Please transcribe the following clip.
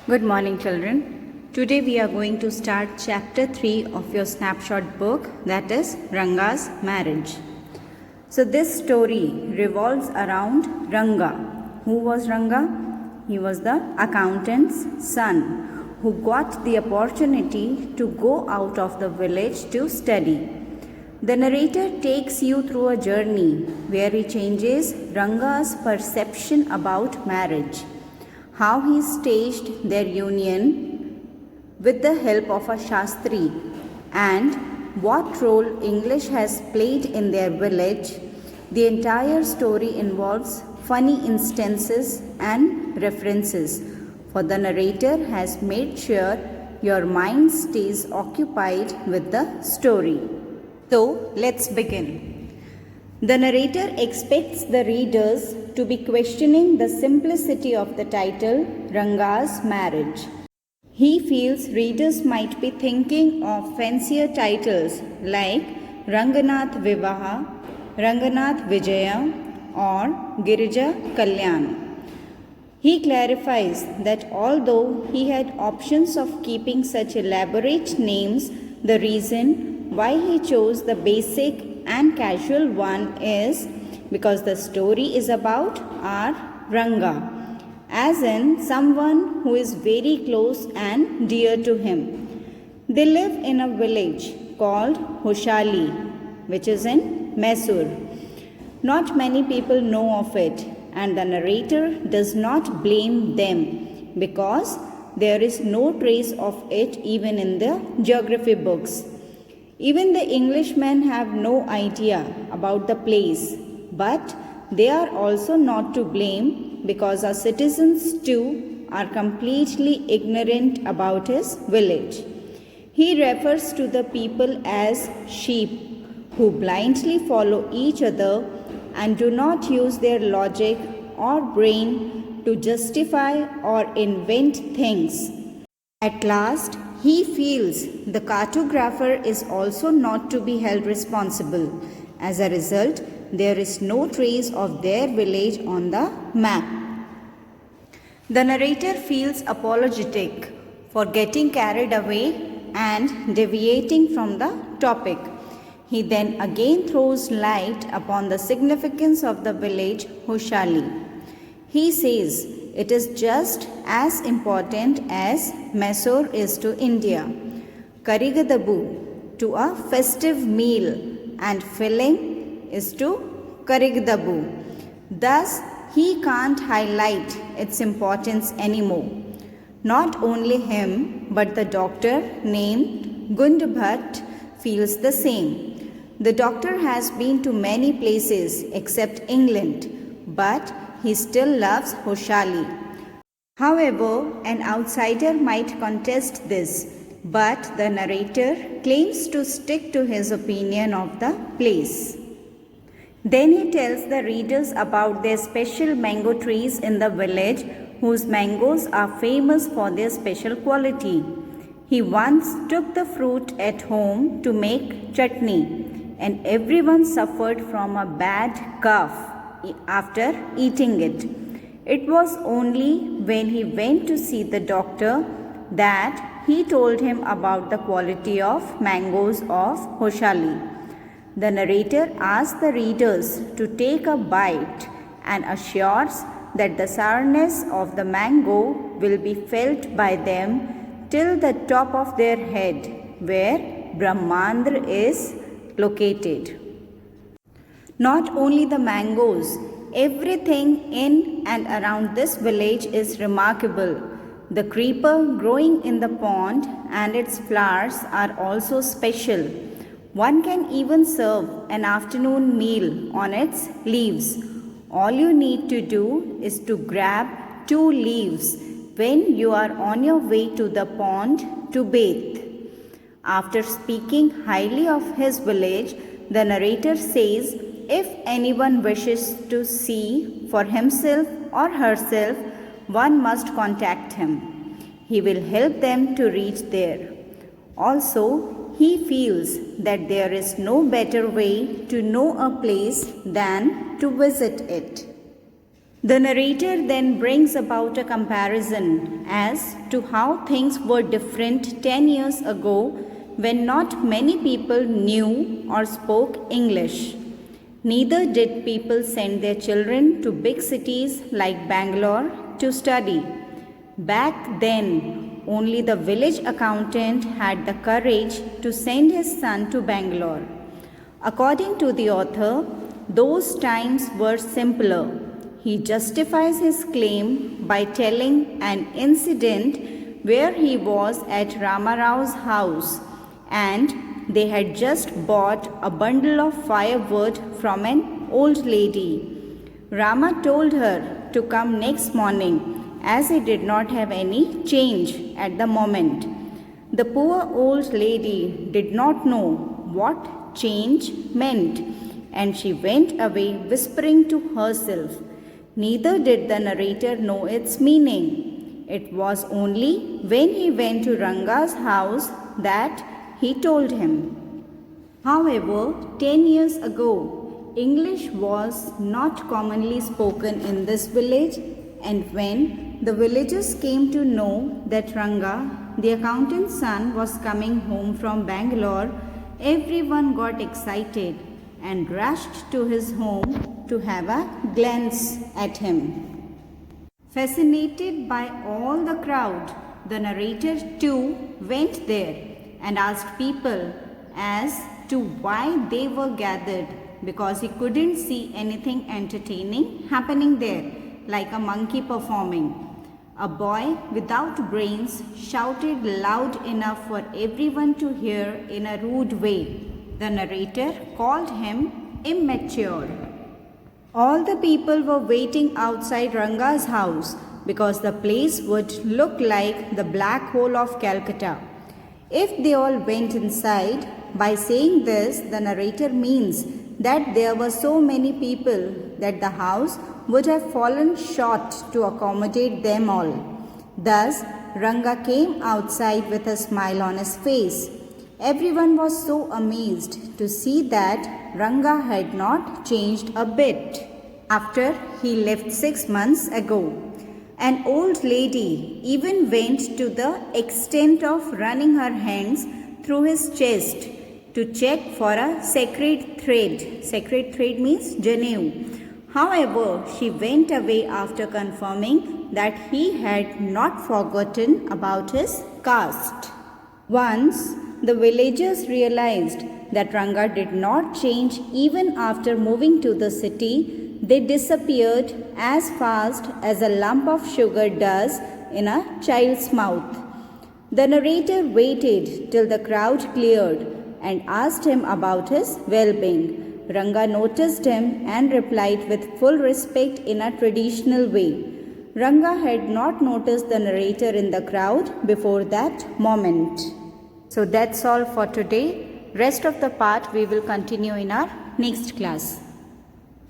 Good morning, children. Today we are going to start chapter 3 of your snapshot book, that is Ranga's marriage. So this story revolves around Ranga. Who was Ranga? He was the accountant's son who got the opportunity to go out of the village to study. The narrator takes you through a journey where he changes Ranga's perception about marriage, how he staged their union with the help of a Shastri, and what role English has played in their village. The entire story involves funny instances and references, for the narrator has made sure your mind stays occupied with the story. So, let's begin. The narrator expects the readers to be questioning the simplicity of the title, Ranga's Marriage. He feels readers might be thinking of fancier titles like Ranganath Vivaha, Ranganath Vijaya, or Girija Kalyan. He clarifies that although he had options of keeping such elaborate names, the reason why he chose the basic and casual one is because the story is about our Ranga, as in someone who is very close and dear to him. They live in a village called Hoshali, which is in Mysore. Not many people know of it, and the narrator does not blame them because there is no trace of it even in the geography books. Even the Englishmen have no idea about the place, but they are also not to blame because our citizens too are completely ignorant about his village. He refers to the people as sheep who blindly follow each other and do not use their logic or brain to justify or invent things. At last, he feels the cartographer is also not to be held responsible. As a result, there is no trace of their village on the map. The narrator feels apologetic for getting carried away and deviating from the topic. He then again throws light upon the significance of the village Hoshali. He says it is just as important as Mysore is to India, Karigadabu to a festive meal, and filling is to Karigdabu. Thus, he can't highlight its importance anymore. Not only him, but the doctor named Gundbhat feels the same. The doctor has been to many places except England, but he still loves Hoshali. However, an outsider might contest this, but the narrator claims to stick to his opinion of the place. Then he tells the readers about their special mango trees in the village, whose mangoes are famous for their special quality. He once took the fruit at home to make chutney, and everyone suffered from a bad cough after eating it. It was only when he went to see the doctor that he told him about the quality of mangoes of Hoshali. The narrator asks the readers to take a bite and assures that the sourness of the mango will be felt by them till the top of their head, where Brahmandra is located. Not only the mangoes, everything in and around this village is remarkable. The creeper growing in the pond and its flowers are also special. One can even serve an afternoon meal on its leaves. All you need to do is to grab 2 leaves when you are on your way to the pond to bathe. After speaking highly of his village, the narrator says if anyone wishes to see for himself or herself, one must contact him. He will help them to reach there. Also, he feels that there is no better way to know a place than to visit it. The narrator then brings about a comparison as to how things were different 10 years ago when not many people knew or spoke English. Neither did people send their children to big cities like Bangalore to study. Back then, only the village accountant had the courage to send his son to Bangalore. According to the author, those times were simpler. He justifies his claim by telling an incident where he was at Ramarao's house and they had just bought a bundle of firewood from an old lady. Rama told her to come next morning as he did not have any change at the moment. The poor old lady did not know what change meant, and she went away whispering to herself. Neither did the narrator know its meaning. It was only when he went to Ranga's house that he told him. However, 10 years ago, English was not commonly spoken in this village, and when the villagers came to know that Ranga, the accountant's son, was coming home from Bangalore, everyone got excited and rushed to his home to have a glance at him. Fascinated by all the crowd, the narrator too went there and asked people as to why they were gathered, because he couldn't see anything entertaining happening there, like a monkey performing. A boy without brains shouted loud enough for everyone to hear in a rude way. The narrator called him immature. All the people were waiting outside Ranga's house because the place would look like the black hole of Calcutta. If they all went inside, by saying this, the narrator means that there were so many people that the house would have fallen short to accommodate them all. Thus, Ranga came outside with a smile on his face. Everyone was so amazed to see that Ranga had not changed a bit after he left 6 months ago. An old lady even went to the extent of running her hands through his chest to check for a sacred thread. Sacred thread means janeu. However, she went away after confirming that he had not forgotten about his caste. Once the villagers realized that Ranga did not change even after moving to the city, they disappeared as fast as a lump of sugar does in a child's mouth. The narrator waited till the crowd cleared and asked him about his well-being. Ranga noticed him and replied with full respect in a traditional way. Ranga had not noticed the narrator in the crowd before that moment. So that's all for today. Rest of the part we will continue in our next class.